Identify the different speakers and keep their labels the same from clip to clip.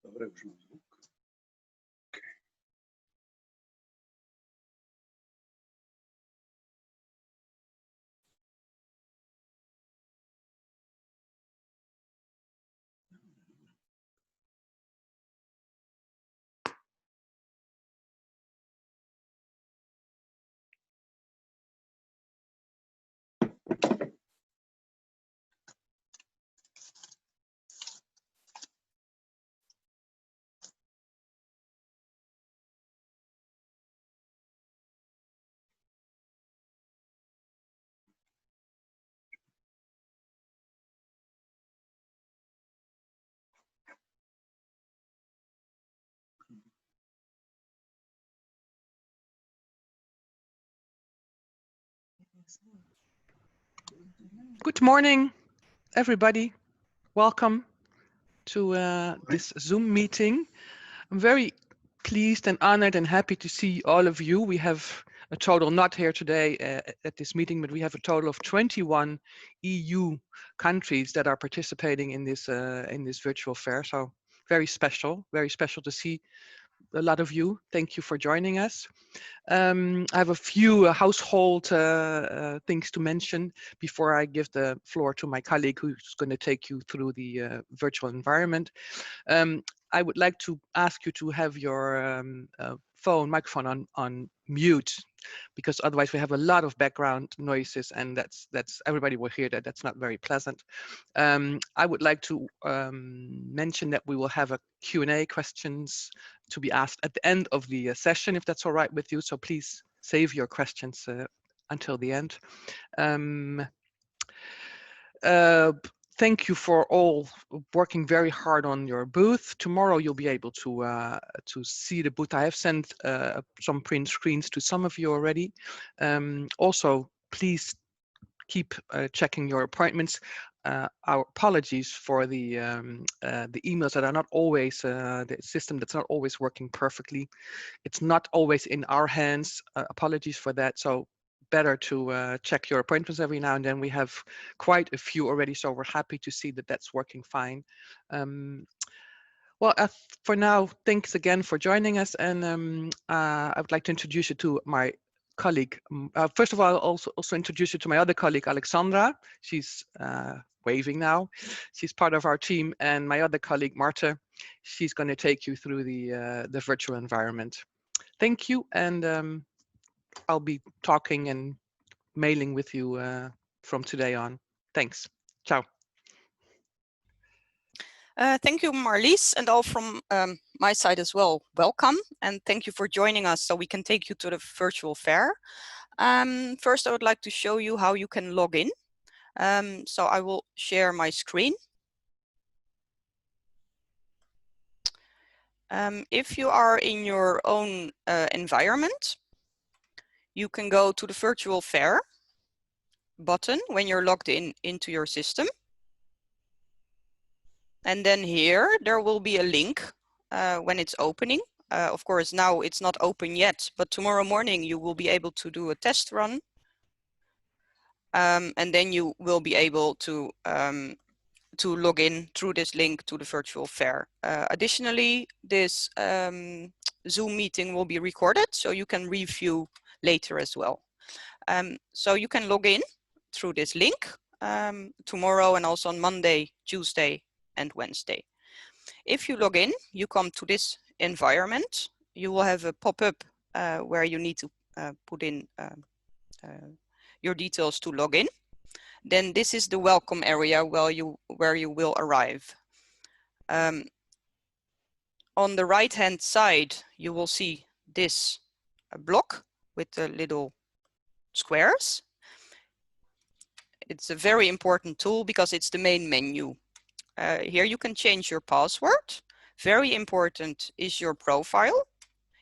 Speaker 1: Agora os nomes. Okay.
Speaker 2: Good morning, everybody. Welcome to this Zoom meeting. I'm very pleased and honored and happy to see all of you. We have a total, not here today at this meeting, but we have a total of 21 EU countries that are participating in this virtual fair. So very special to see a lot of you. Thank you for joining us. I have a few household things to mention before I give the floor to my colleague who's going to take you through the virtual environment. I would like to ask you to have your microphone on mute, because otherwise we have a lot of background noises, and that's everybody will hear that. That's not very pleasant. I would like to mention that we will have a Q&A questions to be asked at the end of the session, if that's all right with you. So please save your questions until the end. Thank you for all working very hard on your booth. Tomorrow you'll be able to see the booth. I have sent some print screens to some of you already. Also, please keep checking your appointments. Our apologies for the emails that are not always, the system that's not always working perfectly. It's not always in our hands. Apologies for that. So better to check your appointments every now and then. We have quite a few already, so we're happy to see that that's working fine. Well, for now, thanks again for joining us, and I would like to introduce you to my colleague. First of all, I'll also introduce you to my other colleague, Alexandra. She's waving now. She's part of our team, and my other colleague, Marta, she's going to take you through the virtual environment. Thank you, and I'll be talking and mailing with you from today on. Thanks. Ciao.
Speaker 3: Thank you, Marlies, and all from my side as well. Welcome, and thank you for joining us so we can take you to the virtual fair. First, I would like to show you how you can log in. So I will share my screen. If you are in your own environment, you can go to the virtual fair button when you're logged in into your system. And then here, there will be a link when it's opening. Of course, now it's not open yet, but tomorrow morning you will be able to do a test run. And then you will be able to log in through this link to the virtual fair. Additionally, this Zoom meeting will be recorded, so you can review later as well. So you can log in through this link tomorrow and also on Monday, Tuesday, and Wednesday. If you log in, you come to this environment. You will have a pop-up where you need to put in your details to log in. Then this is the welcome area where you will arrive. On the right-hand side, you will see this block with the little squares. It's a very important tool because it's the main menu. Here you can change your password. Very important is your profile.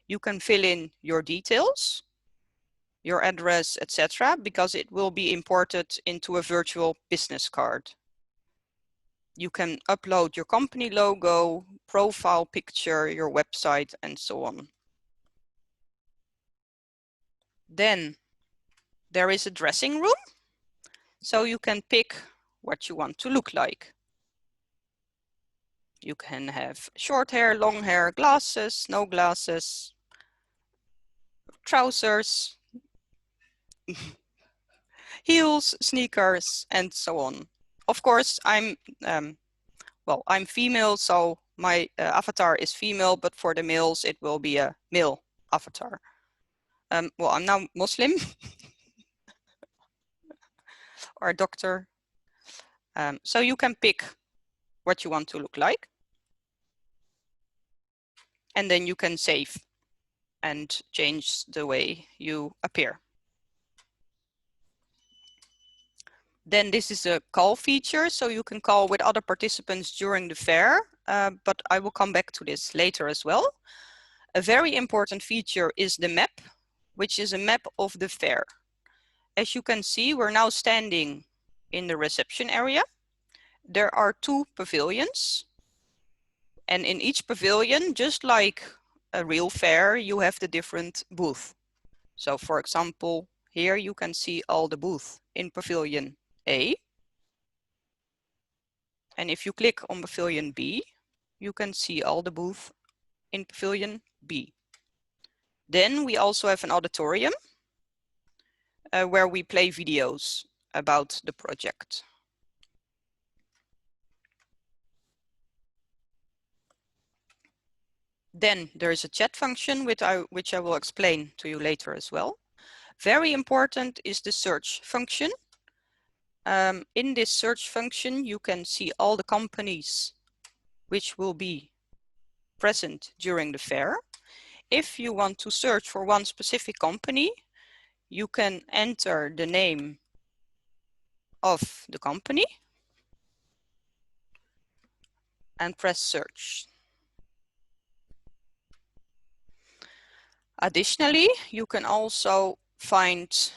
Speaker 3: You can fill in your details, your address, etc., because it will be imported into a virtual business card. You can upload your company logo, profile picture, your website, and so on. Then there is a dressing room, so you can pick what you want to look like. You can have short hair, long hair, glasses, no glasses, trousers, heels, sneakers, and so on. Of course, I'm female, so my avatar is female, but for the males, it will be a male avatar. Well, I'm now Muslim or a doctor. So you can pick what you want to look like. And then you can save and change the way you appear. Then this is a call feature, so you can call with other participants during the fair, but I will come back to this later as well. A very important feature is the map, which is a map of the fair. As you can see, we're now standing in the reception area. There are 2 pavilions, and in each pavilion, just like a real fair, you have the different booths. So for example, here you can see all the booths in Pavilion A. And if you click on Pavilion B, you can see all the booths in Pavilion B. Then we also have an auditorium where we play videos about the project. Then there is a chat function, which I will explain to you later as well. Very important is the search function. In this search function, you can see all the companies which will be present during the fair. If you want to search for one specific company, you can enter the name of the company and press search. Additionally, you can also find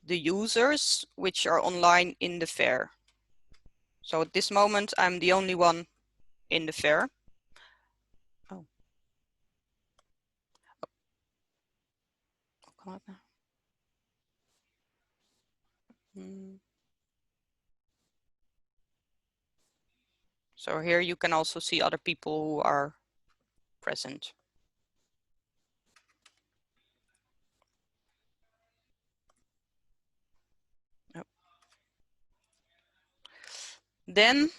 Speaker 3: the users which are online in the fair. So at this moment, I'm the only one in the fair. Oh. Come on now. So here you can also see other people who are present. Yep. Then,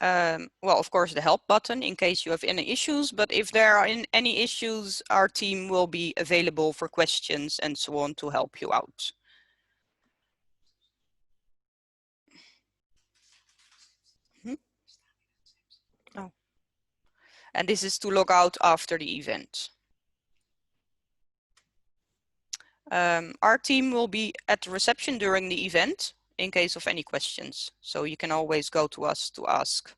Speaker 3: well, of course, the help button in case you have any issues, but if there are any issues, our team will be available for questions and so on to help you out. Oh. And this is to log out after the event. Our team will be at the reception during the event in case of any questions. So you can always go to us to ask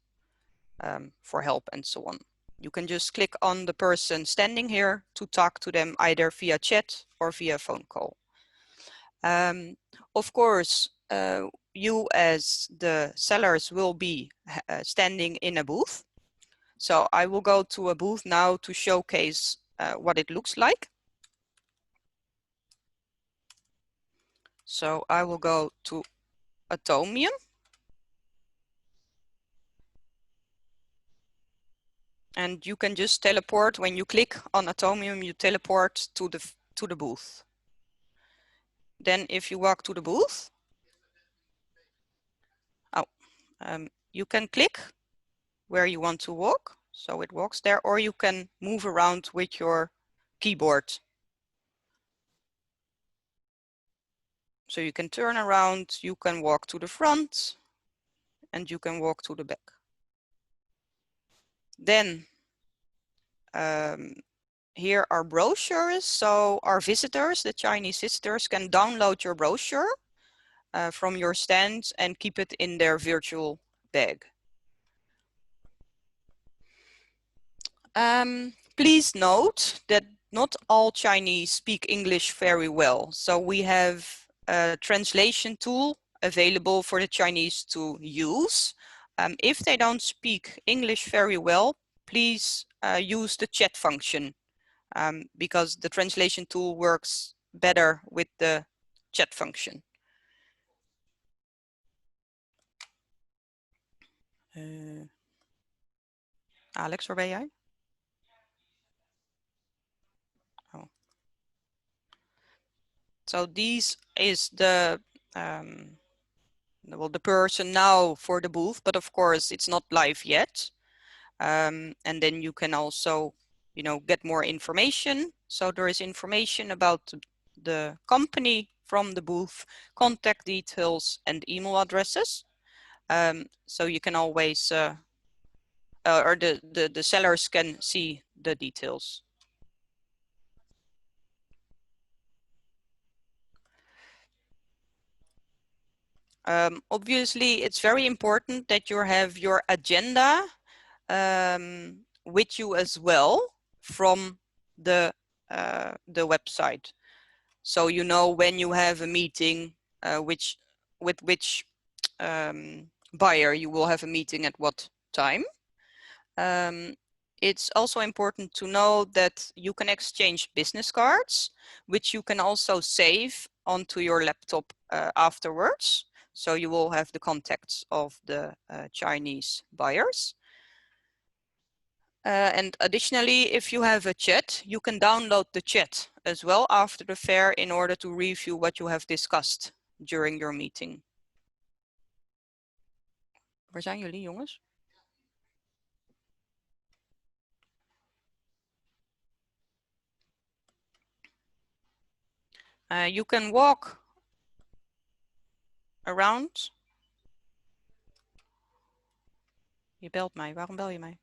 Speaker 3: for help and so on. You can just click on the person standing here to talk to them either via chat or via phone call. Of course, you as the sellers will be standing in a booth. So I will go to a booth now to showcase what it looks like. So I will go to Atomium. And you can just teleport when you click on Atomium, you teleport to the booth. Then if you walk to the booth, you can click where you want to walk. So it walks there, or you can move around with your keyboard. So you can turn around, you can walk to the front, and you can walk to the back. Then here are brochures. So our visitors, the Chinese visitors, can download your brochure from your stand and keep it in their virtual bag. Please note that not all Chinese speak English very well. So we have a translation tool available for the Chinese to use. If they don't speak English very well, please use the chat function because the translation tool works better with the chat function. Alex, waar ben jij? Oh. So this is the well, the person now for the booth, but of course it's not live yet. And then you can also, you know, get more information. So there is information about the company from the booth, contact details, and email addresses. So you can always, or the sellers can see the details. Obviously, it's very important that you have your agenda with you as well from the website. So you know when you have a meeting, with which buyer you will have a meeting at what time. It's also important to know that you can exchange business cards, which you can also save onto your laptop afterwards. So you will have the contacts of the Chinese buyers. And additionally, if you have a chat, you can download the chat as well after the fair in order to review what you have discussed during your meeting. Waar zijn jullie, jongens? You can walk around. Je belt mij. Waarom bel je mij?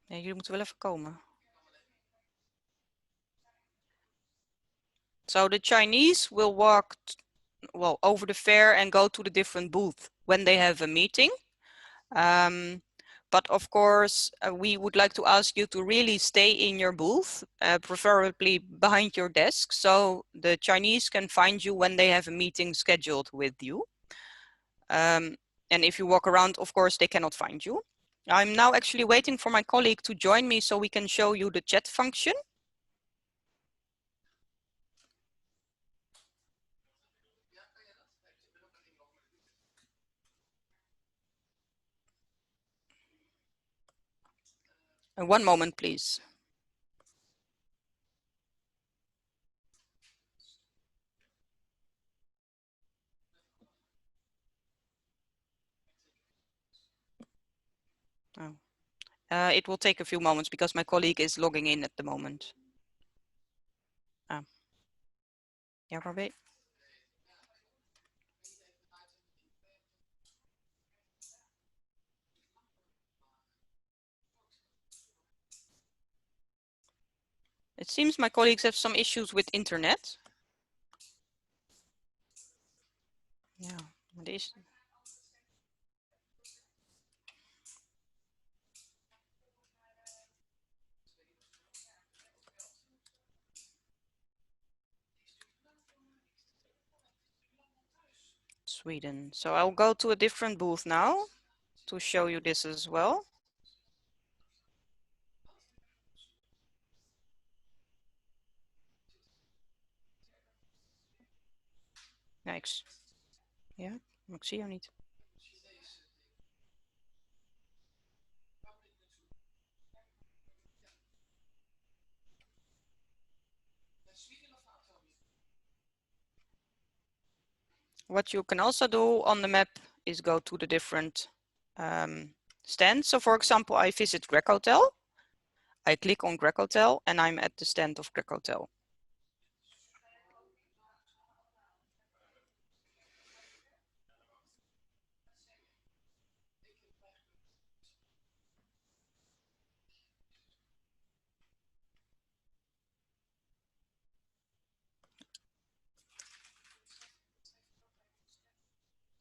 Speaker 3: Nee, jullie moeten wel even komen. So the Chinese will walk over the fair and go to the different booths when they have a meeting. But of course, we would like to ask you to really stay in your booth, preferably behind your desk, so the Chinese can find you when they have a meeting scheduled with you. And if you walk around, of course, they cannot find you. I'm now actually waiting for my colleague to join me so we can show you the chat function. One moment, please. Oh. It will take a few moments because my colleague is logging in at the moment. Ja, waar ben je? It seems my colleagues have some issues with internet. Yeah, it is. Sweden. So I'll go to a different booth now to show you this as well. Nice. Ja, maar ik zie jou niet. What you can also do on the map is go to the different stands. So for example, I visit Greg Hotel. I click on Greg Hotel and I'm at the stand of Greg Hotel.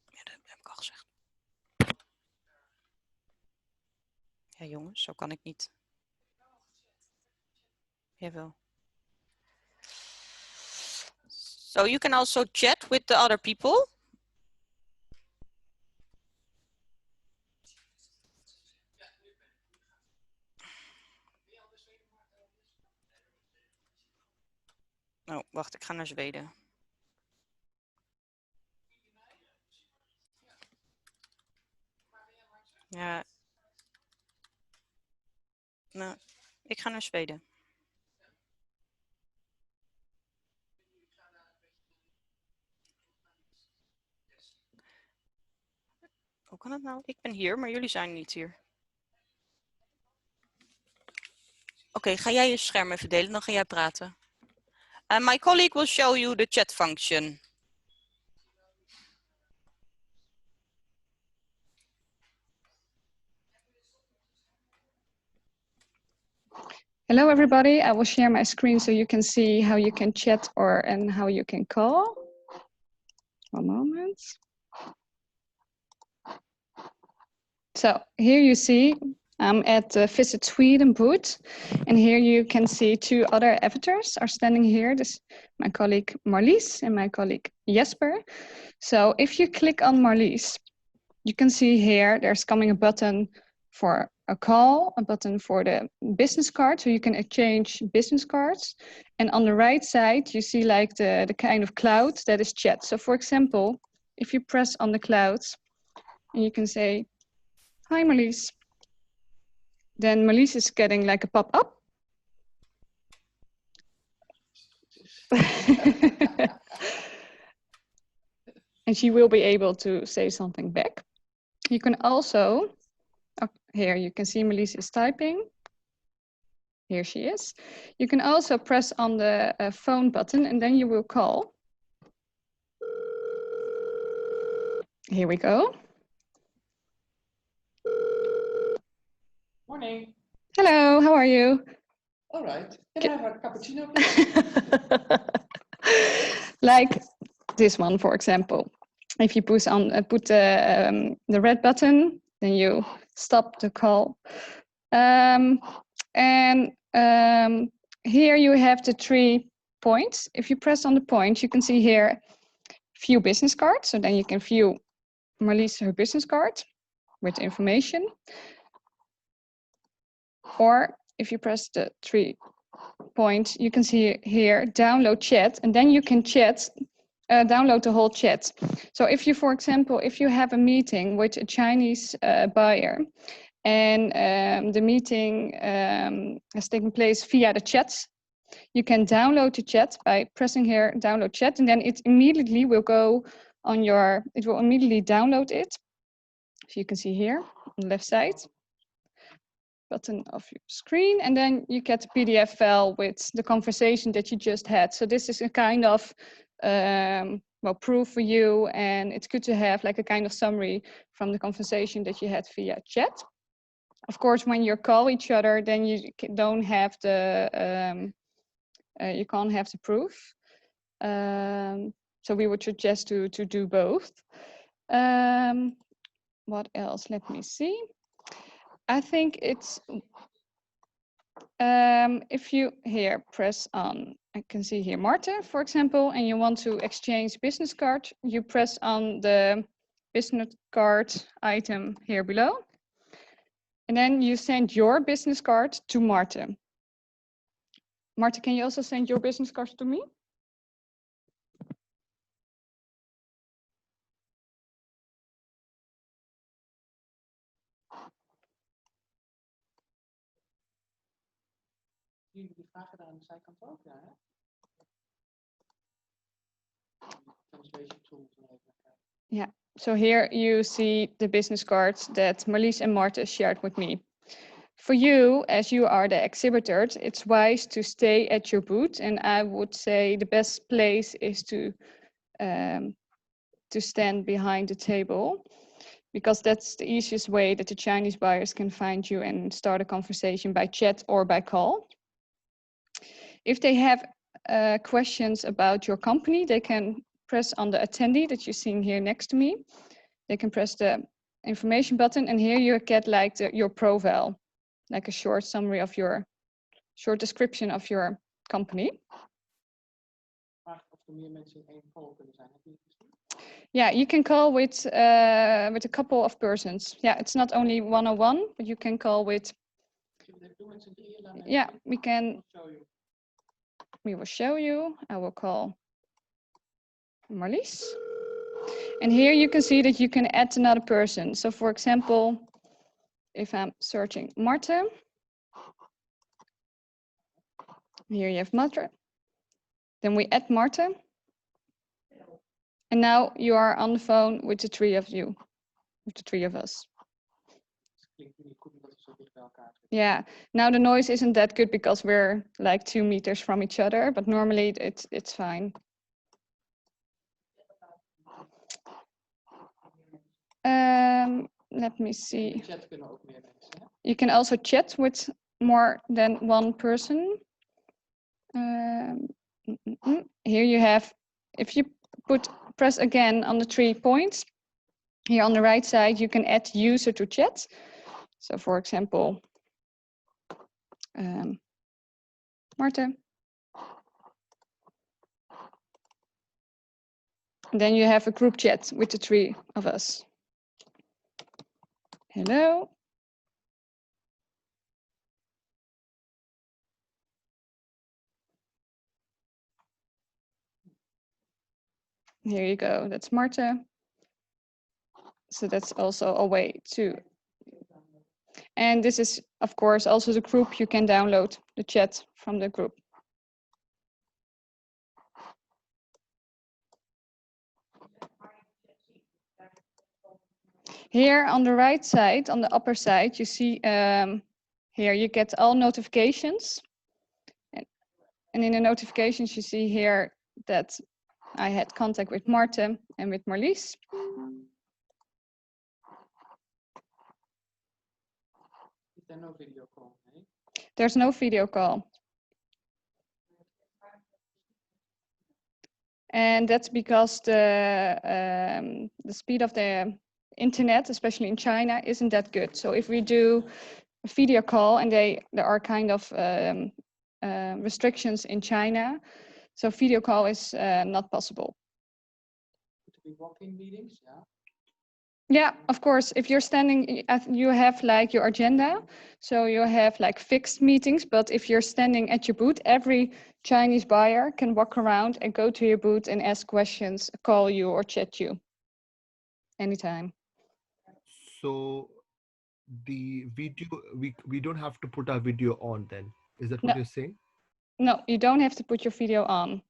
Speaker 3: Ja, dat heb ik al gezegd. Ja jongens, zo kan ik niet. Jawel. So you can also chat with the other people. Oh, wacht, ik ga naar Zweden. Ja. Nou, ik ga naar Zweden. Hoe kan het nou? Ik ben hier, maar jullie zijn niet hier. Oké, ga jij je scherm even delen, dan ga jij praten. And my colleague will show you the chat function.
Speaker 4: Hello, everybody. I will share my screen so you can see how you can chat and how you can call. One moment. So here you see I'm at the Visit Sweden booth, and here you can see two other avatars are standing here. This my colleague Marlies and my colleague Jesper. So if you click on Marlies, you can see here there's coming a button for a call, a button for the business card, so you can exchange business cards. And on the right side, you see like the kind of cloud that is chat. So for example, if you press on the clouds, and you can say, "Hi, Marlies," then Marlies is getting like a pop-up. And she will be able to say something back. You can also, here you can see Marlies is typing. Here she is. You can also press on the phone button and then you will call. Here we go.
Speaker 2: Morning.
Speaker 4: Hello, how are you?
Speaker 2: All right. Can I have a cappuccino, please?
Speaker 4: Like this one, for example. If you put the red button, then you stop the call. Here you have the 3 points. If you press on the point, you can see here view business card. So then you can view Marlies her business card with information. Or if you press the 3 points, you can see here download chat, and then you can chat, download the whole chat. So if you, for example, if you have a meeting with a Chinese buyer, and the meeting has taken place via the chat, you can download the chat by pressing here download chat, and then it immediately will go on your, it will immediately download it. So you can see here on the left side button of your screen, and then you get a PDF file with the conversation that you just had. So this is a kind of well, proof for you, and it's good to have like a kind of summary from the conversation that you had via chat. Of course, when you call each other, then you don't have the you can't have the proof. So we would suggest to do both. What else? Let me see. I think it's if you here press on, I can see here Marta, for example, and you want to exchange business card, you press on the business card item here below. And then you send your business card to Marta. Marta, can you also send your business card to me?
Speaker 2: Jullie die vragen daar aan de zijkant ook, ja, hè? Translation tool.
Speaker 4: Yeah, so here you see the business cards that Marlies and Marta shared with me. For you, as you are the exhibitors, it's wise to stay at your booth, and I would say the best place is to stand behind the table, because that's the easiest way that the Chinese buyers can find you and start a conversation by chat or by call. If they have questions about your company, they can press on the attendee that you're seeing here next to me. They can press the information button, and here you get like your profile, like a short summary of your, short description of your company.
Speaker 2: Maar of
Speaker 1: meer mensen in één call kunnen zijn. Heb je het gezien?
Speaker 4: Yeah, you can call with a couple of persons. Yeah, it's not only one-on-one, but you can call with.
Speaker 1: Doe met z'n drieën dan.
Speaker 4: Yeah, we can.
Speaker 1: Show you.
Speaker 4: We will show you. I will call Marlies. And here you can see that you can add another person. So for example, if I'm searching Marta, here you have Marta. Then we add Marta. And now you are on the phone with the three of you, with the three of us.
Speaker 1: Klinkt niet goed omdat we zo dicht bij elkaar zitten.
Speaker 4: Yeah, now the noise isn't that good because we're like 2 meters from each other, but normally it's fine. Let me see.
Speaker 1: Chat kunnen ook meer mensen. Hè?
Speaker 4: You can also chat with more than one person. Here you have, if you press again on the 3 points, here on the right side, you can add user to chat. So for example, Marta. And then you have a group chat with the 3 of us. Hello. Here you go, that's Marta. So that's also a way to. And this is, of course, also the group. You can download the chat from the group. Here on the right side, on the upper side, you see here you get all notifications. And in the notifications, you see here that I had contact with Marta and with Marlies.
Speaker 1: Is there no video call? Nee?
Speaker 4: There's no video call. And that's because the speed of the internet, especially in China, isn't that good. So if we do a video call, and there are kind of restrictions in China, so video call is not possible.
Speaker 1: To be walk-in meetings, yeah.
Speaker 4: Yeah, of course. If you're standing, you have like your agenda. So you have like fixed meetings, but if you're standing at your booth, every Chinese buyer can walk around and go to your booth and ask questions, call you or chat you anytime.
Speaker 5: So the video, we don't have to put our video on then. Is that what you're saying?
Speaker 4: No, you don't have to put your video on.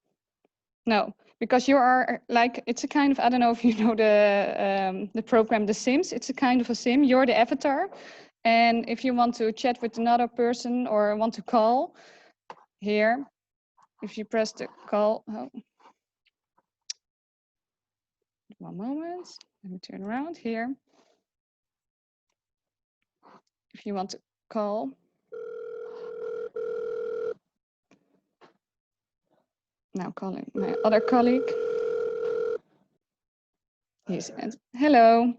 Speaker 4: No, because you are like, it's a kind of, I don't know if you know the program The Sims. It's a kind of a sim. You're the avatar. And if you want to chat with another person or want to call, here, if you press the call, oh. One moment, let me turn around here. If you want to call. Now calling my other colleague. He said, hello.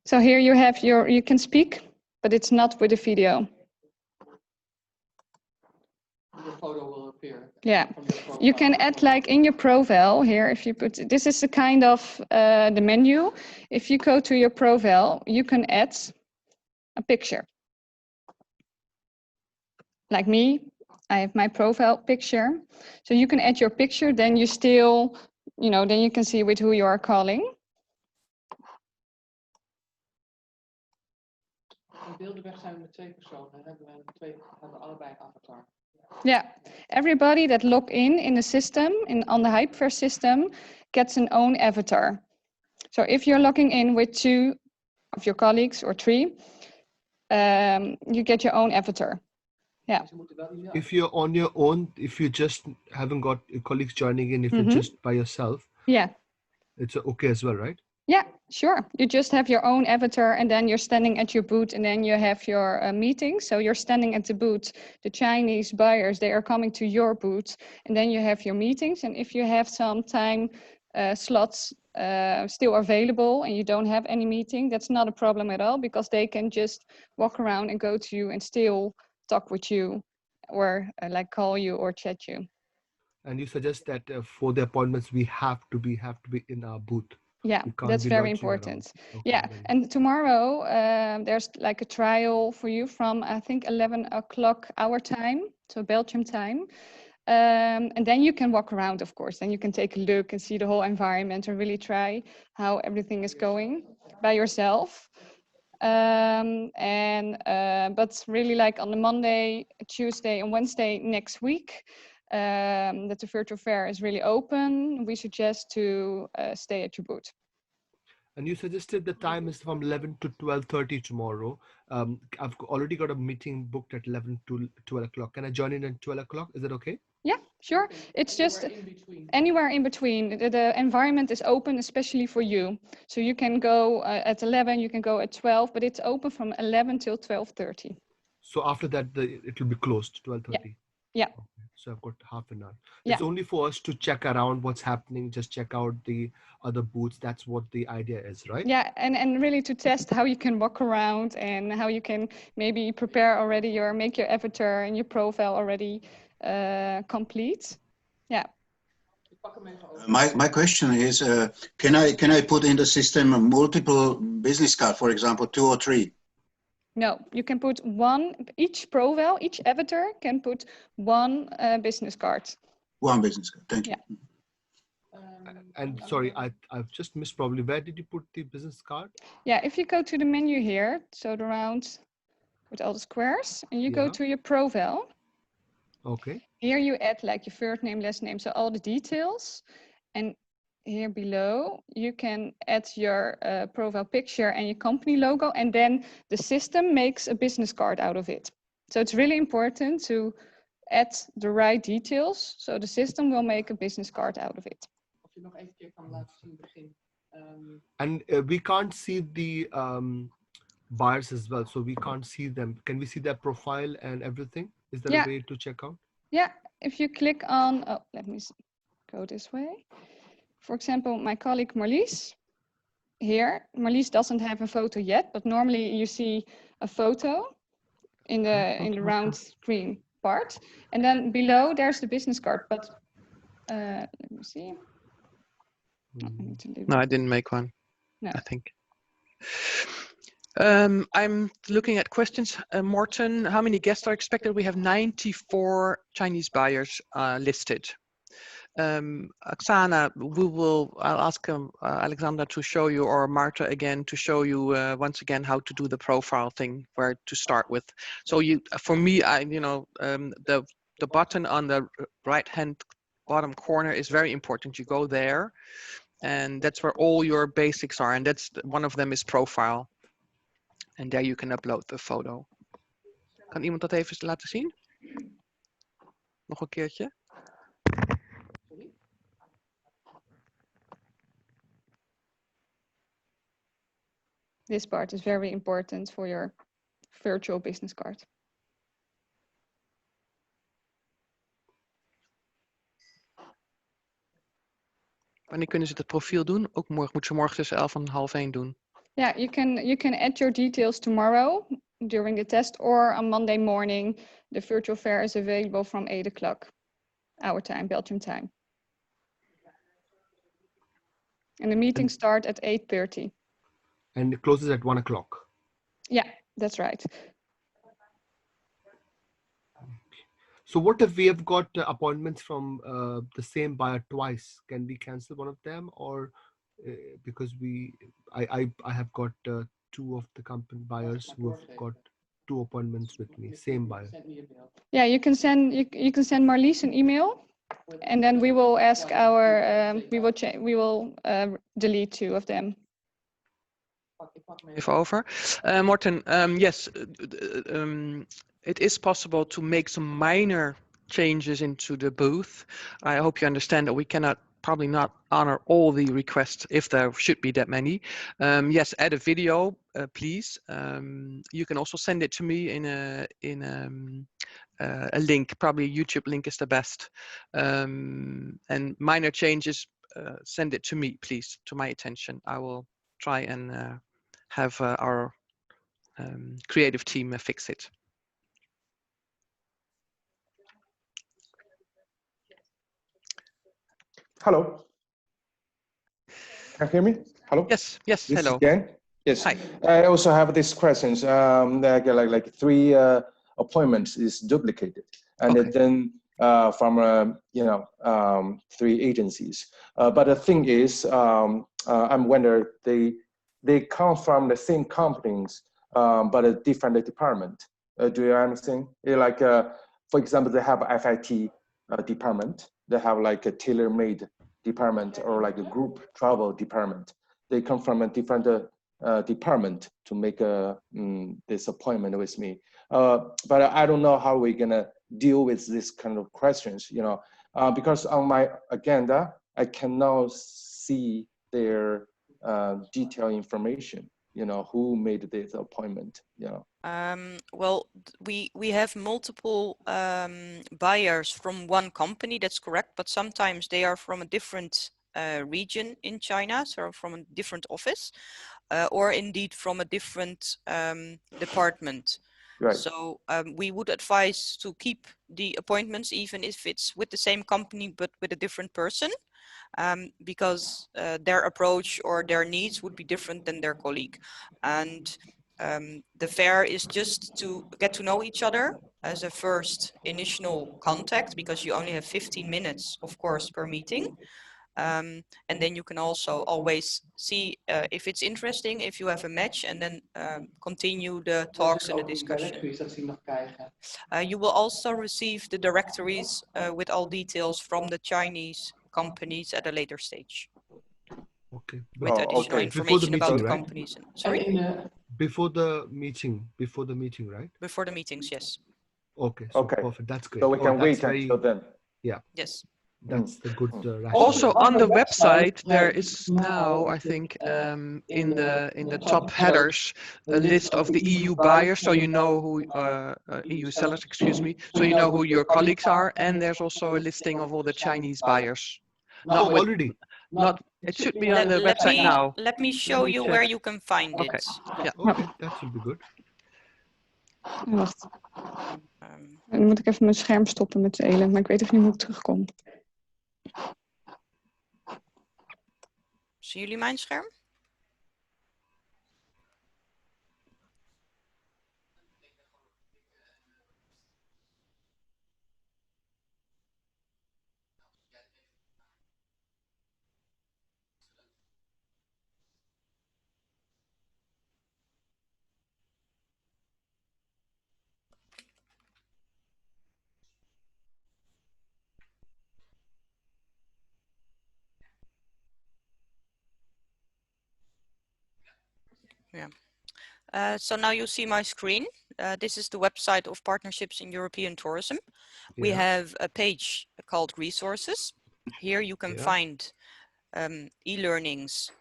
Speaker 4: So here you have you can speak, but it's not with a video.
Speaker 1: Your photo will appear.
Speaker 4: Yeah,
Speaker 1: From your profile.
Speaker 4: you can add like in your profile here, if you put, this is a kind of the menu. If you go to your profile, you can add a picture. Like me, I have my profile picture. So you can add your picture, then you still, then you can see with who you are calling.
Speaker 1: In Beeldenweg zijn we met 2 personen. Hebben allebei een avatar.
Speaker 4: Yeah, everybody that log in the system, on the Hyperverse system, gets an own avatar. So if you're logging in with 2 of your colleagues or 3, you get your own avatar. Yeah.
Speaker 5: If you're on your own, if you just haven't got your colleagues joining in, if you're just by yourself,
Speaker 4: yeah,
Speaker 5: it's okay as well, right?
Speaker 4: Yeah, sure. You just have your own avatar and then you're standing at your booth and then you have your meeting. So you're standing at the booth, the Chinese buyers, they are coming to your booth and then you have your meetings. And if you have some time slots still available and you don't have any meeting, that's not a problem at all because they can just walk around and go to you and still talk with you or like call you or chat you.
Speaker 5: And you suggest that for the appointments we have to be in our booth.
Speaker 4: Yeah,
Speaker 5: We can't
Speaker 4: that's
Speaker 5: be
Speaker 4: very
Speaker 5: loitering around.
Speaker 4: important.
Speaker 5: Okay,
Speaker 4: Yeah,
Speaker 5: very
Speaker 4: and tomorrow there's like a trial for you from I think 11 o'clock our time, so Belgium time. And then you can walk around, of course. Then you can take a look and see the whole environment and really try how everything is going by yourself. But really, like on the Monday, Tuesday, and Wednesday next week, that the virtual fair is really open. We suggest to stay at your booth.
Speaker 5: And you suggested the time is from 11 to 12:30 tomorrow. I've already got a meeting booked at 11 to 12 o'clock. Can I join in at 12 o'clock? Is that okay?
Speaker 4: Yeah, sure. It's just
Speaker 1: Anywhere in between.
Speaker 4: anywhere in between. The environment is open, especially for you. So you can go at 11, you can go at 12, but it's open from 11 till 12:30.
Speaker 5: So after that, it will be closed 12:30.
Speaker 4: Yeah.
Speaker 5: Okay. So I've got half an hour.
Speaker 4: Yeah.
Speaker 5: It's only for us to check around what's happening, just check out the other booths. That's what the idea is, right?
Speaker 4: Yeah, and really to test how you can walk around and how you can maybe prepare already make your avatar and your profile already complete. Yeah.
Speaker 1: Ik pak hem even over.
Speaker 6: My question is, can I put in the system a multiple business card, for example, 2 or 3?
Speaker 4: No, you can put each profile, each avatar can put one business card.
Speaker 6: One business card. Thank you.
Speaker 4: Yeah.
Speaker 5: And sorry, I've just missed probably. Where did you put the business card?
Speaker 4: Yeah, if you go to the menu here, so the round with all the squares, and you go
Speaker 5: Yeah.
Speaker 4: to your profile.
Speaker 5: Okay.
Speaker 4: Here you add like your first name, last name, so all the details. And here below, you can add your profile picture and your company logo, and then the system makes a business card out of it. So it's really important to add the right details, so the system will make a business card out of it.
Speaker 1: Of je nog even een keer kan laten zien begin.
Speaker 5: And we can't see the buyers as well, so we can't see them. Can we see their profile and everything? Is there
Speaker 4: Yeah.
Speaker 5: a way to check out?
Speaker 4: Yeah, if you click on, let me go this way. For example, my colleague Marlies, here, Marlies doesn't have a photo yet, but normally you see a photo in the round green part. And then below there's the business card, but let me see. I need to leave
Speaker 2: No,
Speaker 4: it.
Speaker 2: I didn't make one.
Speaker 4: No.
Speaker 2: I think. I'm looking at questions. Morten, how many guests are expected? We have 94 Chinese buyers listed. Oksana, I'll ask Alexander to show you, or Marta again, to show you once again how to do the profile thing, where to start with. So for me, the button on the right-hand bottom corner is very important. You go there, and that's where all your basics are, and one of them is profile. And there you can upload the photo. Kan iemand dat even laten zien? Nog een keertje.
Speaker 4: This part is very important for your virtual business card.
Speaker 2: Wanneer kunnen ze het profiel doen? Ook moeten ze morgen tussen 11 en half 1 doen.
Speaker 4: Yeah, you can add your details tomorrow during the test, or on Monday morning. The virtual fair is available from 8 o'clock, our time, Belgium time. And the meeting starts at 8:30.
Speaker 5: And it closes at 1 o'clock.
Speaker 4: Yeah, that's right.
Speaker 5: So what if we have got appointments from the same buyer twice? Can we cancel one of them, or because I have got two of the company buyers who have got 2 appointments with me, same buyer?
Speaker 4: Yeah, you can send Marlies an email, and then we will ask we will delete 2 of them.
Speaker 2: Even over. Morten, yes, it is possible to make some minor changes into the booth. I hope you understand that we cannot probably not honor all the requests if there should be that many. Yes, add a video, please. You can also send it to me in a link. Probably a YouTube link is the best. And minor changes, send it to me, please, to my attention. I will try and have our creative team fix it.
Speaker 7: Hello. Can you hear me? Hello.
Speaker 2: Yes, yes,
Speaker 7: This
Speaker 2: hello.
Speaker 7: is Dan. Yes.
Speaker 2: Hi.
Speaker 7: I also have these questions. Like 3 appointments is duplicated, and
Speaker 2: Okay.
Speaker 7: then from 3 agencies. But the thing is, I'm wondering they come from the same companies, but a different department. Do you understand? Like, for example, they have a FIT department. They have like a tailor-made department, or like a group travel department. They come from a different department to make this appointment with me. But I don't know how we're gonna deal with this kind of questions, because on my agenda, I cannot see their detailed information, who made this appointment,
Speaker 3: Well, we have multiple buyers from one company, that's correct, but sometimes they are from a different region in China, so from a different office, or indeed from a different department.
Speaker 7: Right.
Speaker 3: So we would advise to keep the appointments even if it's with the same company but with a different person, because their approach or their needs would be different than their colleague. And the fair is just to get to know each other as a first initial contact, because you only have 15 minutes, of course, per meeting. And then you can also always see if it's interesting, if you have a match, and then continue the talks and the discussion. You will also receive the directories with all details from the Chinese companies at a later stage.
Speaker 5: Okay.
Speaker 3: With
Speaker 7: Oh,
Speaker 3: additional
Speaker 7: okay.
Speaker 3: information
Speaker 5: Before the
Speaker 3: about
Speaker 5: meeting,
Speaker 3: the
Speaker 5: right?
Speaker 3: companies. Sorry?
Speaker 5: Before the meeting, right?
Speaker 3: Before the meetings, yes.
Speaker 5: Okay. So
Speaker 7: Okay.
Speaker 5: perfect. That's great.
Speaker 7: So we
Speaker 5: Oh,
Speaker 7: can
Speaker 5: that's
Speaker 7: wait until then.
Speaker 5: Yeah.
Speaker 3: Yes.
Speaker 5: That's the good
Speaker 2: Also
Speaker 5: rationale.
Speaker 2: on the website, there is now, I think, in the top headers, a list of the EU buyers, so you know who EU sellers, excuse me, so you know who your colleagues are, and there's also a listing of all the Chinese buyers.
Speaker 5: Oh, already.
Speaker 2: It should be on the website now.
Speaker 3: Let me show you where you can find
Speaker 2: Okay.
Speaker 3: it.
Speaker 2: Yeah.
Speaker 5: Okay, that should be good.
Speaker 4: Wacht. Dan moet ik even mijn scherm stoppen met delen, maar ik weet even niet hoe ik terugkom.
Speaker 3: Zien jullie mijn scherm? Yeah. So now you see my screen. This is the website of Partnerships in European Tourism. We have a page called Resources. Here you can find e-learnings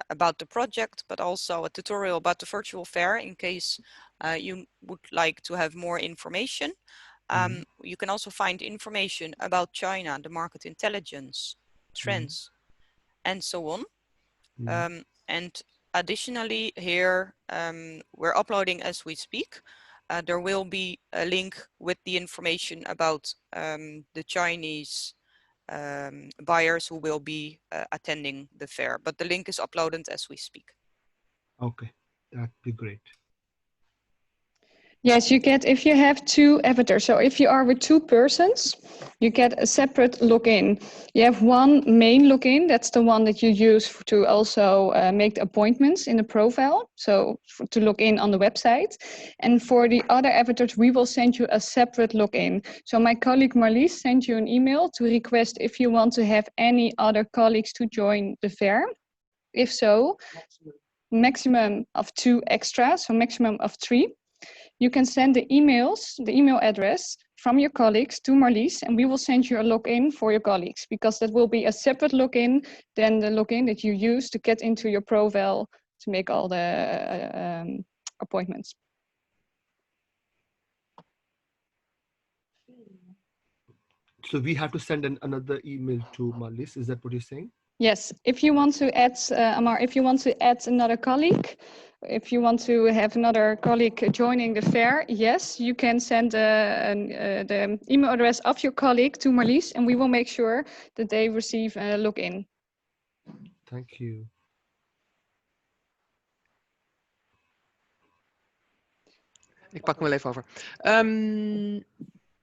Speaker 3: about the project, but also a tutorial about the virtual fair in case you would like to have more information. You can also find information about China, the market intelligence, trends, and so on. And additionally here, we're uploading as we speak. There will be a link with the information about the Chinese buyers who will be attending the fair, but the link is uploaded as we speak.
Speaker 5: Okay, that'd be great.
Speaker 4: Yes, you get, if you have 2 avatars, so if you are with 2 persons, you get a separate login. You have one main login, that's the one that you use to also make the appointments in the profile, so to log in on the website. And for the other avatars, we will send you a separate login. So my colleague Marlies sent you an email to request if you want to have any other colleagues to join the fair. If so, maximum of 2 extra, so maximum of 3. You can send the email address from your colleagues to Marlies, and we will send you a login for your colleagues, because that will be a separate login than the login that you use to get into your profile to make all the appointments.
Speaker 5: So we have to send another email to Marlies. Is that what you're saying?
Speaker 4: Yes, if you want to add, Amar, if you want to add another colleague, if you want to have another colleague joining the fair, yes, you can send the email address of your colleague to Marlies, and we will make sure that they receive a login.
Speaker 5: Thank you.
Speaker 2: Ik pak hem wel even over.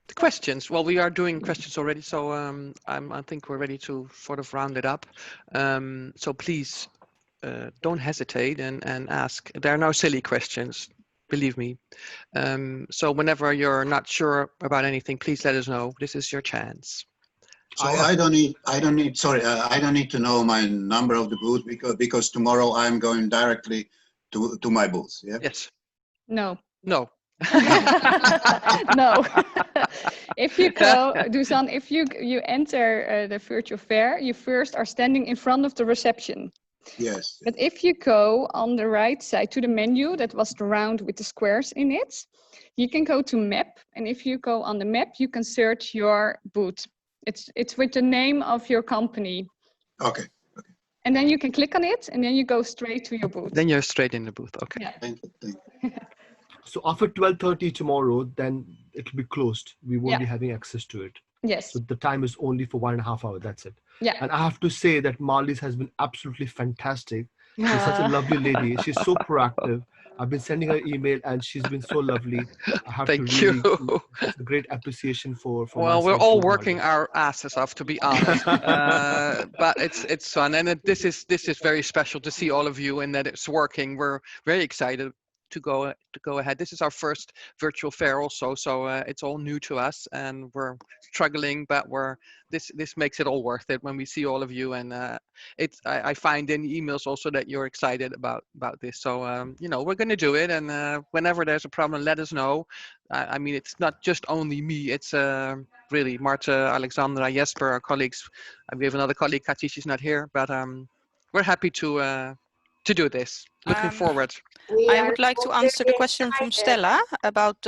Speaker 2: The questions. Well, we are doing questions already, so I think we're ready to sort of round it up. So please don't hesitate and ask. There are no silly questions, believe me. So whenever you're not sure about anything, please let us know. This is your chance.
Speaker 5: So
Speaker 6: I don't need to know my number of the booth because tomorrow I'm going directly to my booth. Yeah.
Speaker 2: Yes.
Speaker 4: No.
Speaker 2: No.
Speaker 4: No. If you go, Dusan, if you enter the virtual fair, you first are standing in front of the reception.
Speaker 6: Yes.
Speaker 4: But if you go on the right side to the menu, that was the round with the squares in it, you can go to map. And if you go on the map, you can search your booth. It's with the name of your company.
Speaker 6: Okay.
Speaker 4: And then you can click on it, and then you go straight to your booth.
Speaker 2: Then you're straight in the booth. Okay.
Speaker 4: Yeah.
Speaker 6: Thank you.
Speaker 5: So after 12:30 tomorrow, then it will be closed. We won't be having access to it.
Speaker 4: Yes.
Speaker 5: So the time is only for 1.5 hours. That's it.
Speaker 4: Yeah.
Speaker 5: And I have to say that Marlies has been absolutely fantastic. She's such a lovely lady. She's so proactive. I've been sending her email and she's been so lovely. I have
Speaker 2: Thank
Speaker 5: to really
Speaker 2: you.
Speaker 5: it's a great appreciation for
Speaker 2: Well,
Speaker 5: my
Speaker 2: we're
Speaker 5: side
Speaker 2: all
Speaker 5: to
Speaker 2: working
Speaker 5: Marlies.
Speaker 2: our asses off, to be honest. But it's fun, and this is very special to see all of you and that it's working. We're very excited to go ahead. This is our first virtual fair also, so it's all new to us, and we're struggling, but this makes it all worth it when we see all of you. And I find in emails also that you're excited about this. So you know, we're going to do it, and whenever there's a problem, let us know. I mean, it's not just only me. It's really Marta, Alexandra, Jesper, our colleagues. We have another colleague, Kati, she's not here, but we're happy to do this. Looking forward.
Speaker 3: I would like to answer the question from Stella about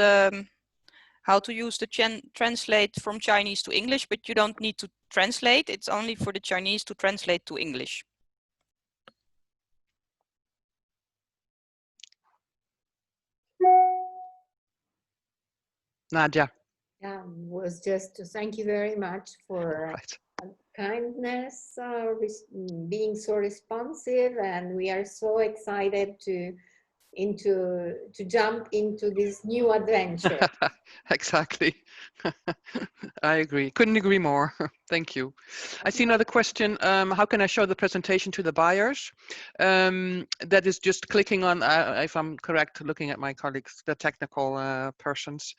Speaker 3: how to use the translate from Chinese to English, but you don't need to translate. It's only for the Chinese to translate to English.
Speaker 2: Nadia.
Speaker 8: Was just to thank you very much for
Speaker 2: Right.
Speaker 8: kindness, being so responsive, and we are so excited to jump into this new adventure.
Speaker 2: Exactly. I agree. Couldn't agree more. Thank you. I see another question. How can I show the presentation to the buyers? That is just clicking on, if I'm correct, looking at my colleagues, the technical persons,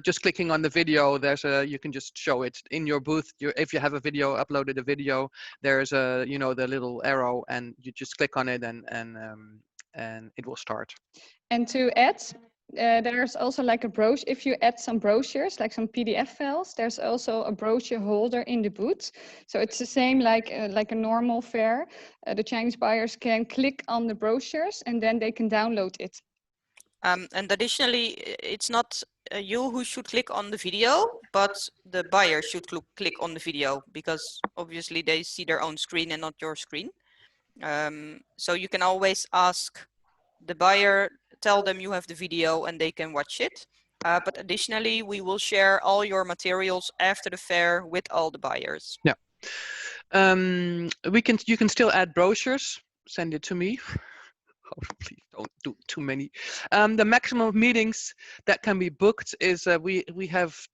Speaker 2: just clicking on the video. You can just show it in your booth. If you have a video, uploaded a video, there's the little arrow, and you just click on it, and it will start.
Speaker 4: And to add, there's also like a brochure. If you add some brochures, like some PDF files, there's also a brochure holder in the booth. So it's the same like a normal fair. The Chinese buyers can click on the brochures and then they can download it.
Speaker 3: And additionally, it's not you who should click on the video, but the buyer should click on the video, because obviously they see their own screen and not your screen. So you can always ask the buyer, tell them you have the video and they can watch it. But additionally, we will share all your materials after the fair with all the buyers.
Speaker 2: Yeah. You can still add brochures. Send it to me. Oh, please don't do too many. The maximum of meetings that can be booked is we have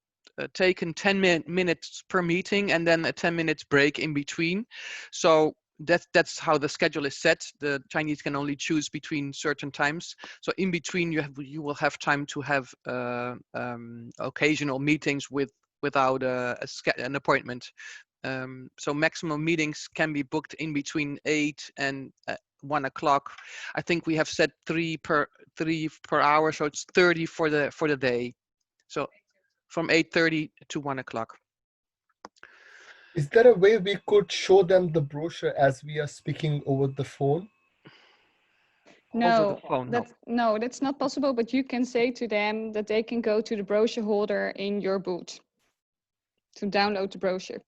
Speaker 2: taken 10 minutes per meeting and then a 10 minutes break in between. So that's how the schedule is set. The Chinese can only choose between certain times. So in between you will have time to have occasional meetings without an appointment. So maximum meetings can be booked in between 8 and 1 o'clock. I think we have set 3 per hour, so it's 30 for the day. So from 8:30 to 1 o'clock.
Speaker 5: Is there a way we could show them the brochure as we are speaking over the phone?
Speaker 4: No,
Speaker 2: Over the phone,
Speaker 4: no, that's not possible, but you can say to them that they can go to the brochure holder in your booth to download the brochure.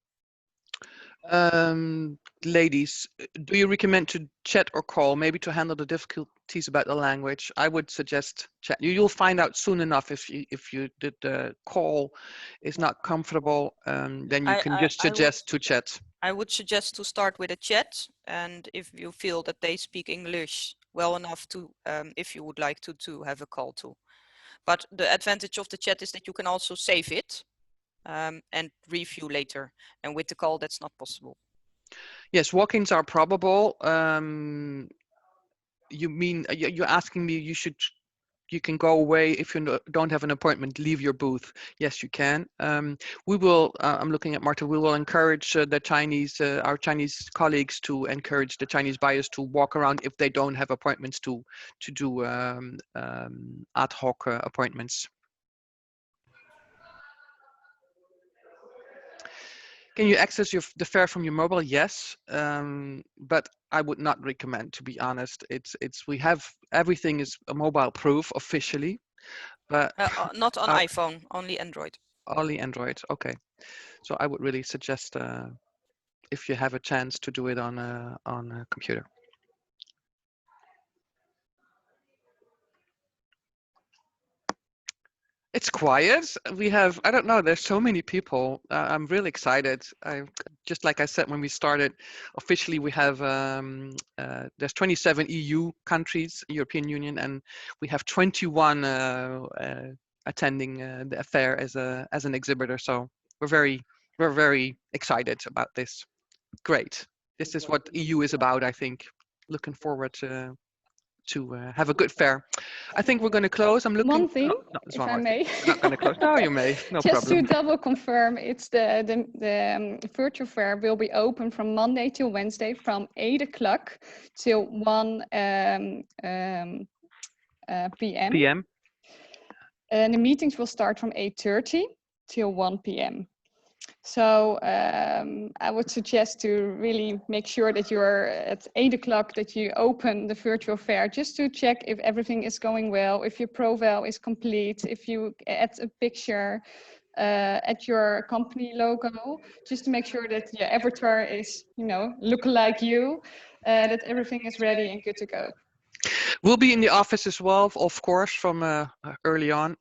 Speaker 2: Ladies, do you recommend to chat or call, maybe to handle the difficulties about the language? I would suggest chat. You'll find out soon enough if you did the call is not comfortable, then you can just suggest to chat.
Speaker 3: I would suggest to start with a chat, and if you feel that they speak English well enough to, if you would like to have a call too. But the advantage of the chat is that you can also save it and review later. And with the call, that's not possible.
Speaker 2: Yes, walk-ins are probable. You mean you're asking me you can go away if you don't have an appointment, leave your booth. Yes, you can. We will, I'm looking at Marta, we will encourage the Chinese, our Chinese colleagues to encourage the Chinese buyers to walk around if they don't have appointments to do ad hoc appointments. Can you access the fair from your mobile? Yes, but I would not recommend, to be honest. We have everything is a mobile proof officially, but
Speaker 3: not on iPhone, only Android.
Speaker 2: Only Android. Okay, so I would really suggest if you have a chance to do it on a computer. It's quiet. We have, I don't know, there's so many people. I'm really excited. Just like I said when we started, officially we have, there's 27 EU countries, European Union, and we have 21 attending the affair as an exhibitor. So we're very excited about this. Great. This is what EU is about, I think. Looking forward to have a good fair. I think we're going to close. I'm looking.
Speaker 4: One thing,
Speaker 2: no,
Speaker 4: if I may.
Speaker 2: We're not going to close. No, you may. No
Speaker 4: Just
Speaker 2: problem.
Speaker 4: to double confirm, it's the virtual fair will be open from Monday till Wednesday from 8 o'clock till 1 p.m.
Speaker 2: PM.
Speaker 4: And the meetings will start from 8:30 till 1 p.m. So I would suggest to really make sure that you're at 8 o'clock, that you open the virtual fair just to check if everything is going well, if your profile is complete, if you add a picture, add your company logo, just to make sure that your avatar is, look like you, that everything is ready and good to go.
Speaker 2: We'll be in the office as well, of course, from early on.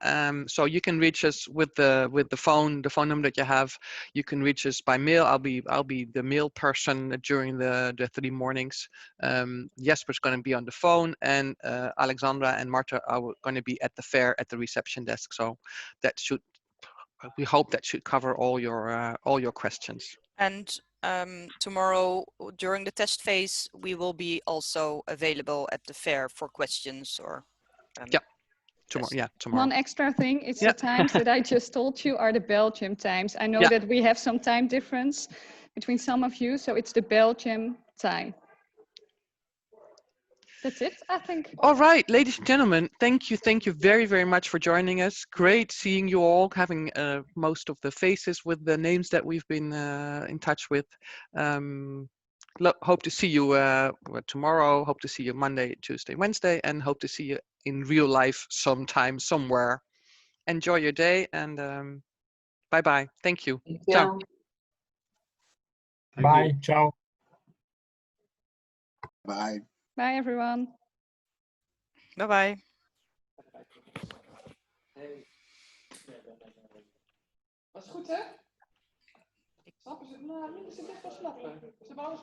Speaker 2: So you can reach us with the phone number that you have. You can reach us by mail. I'll be the mail person during the 3 mornings. Jesper's going to be on the phone, and Alexandra and Marta are going to be at the fair at the reception desk. So we hope that should cover all your questions.
Speaker 3: And tomorrow during the test phase, we will be also available at the fair for questions or.
Speaker 2: Tomorrow.
Speaker 4: One extra thing, it's the times that I just told you are the Belgium times. I know that we have some time difference between some of you, so it's the Belgium time. That's it, I think.
Speaker 2: All right, ladies and gentlemen, thank you very, very much for joining us. Great seeing you all, having most of the faces with the names that we've been in touch with. Hope to see you tomorrow, hope to see you Monday, Tuesday, Wednesday, and hope to see you in real life sometime, somewhere. Enjoy your day, and bye-bye. Thank you. Ciao.
Speaker 9: Bye. Ciao.
Speaker 6: Bye.
Speaker 4: Bye, everyone.
Speaker 3: Bye-bye.
Speaker 1: Was goed, hè? Snappen ze? Nou, ze best wel snappen. Ze hebben alles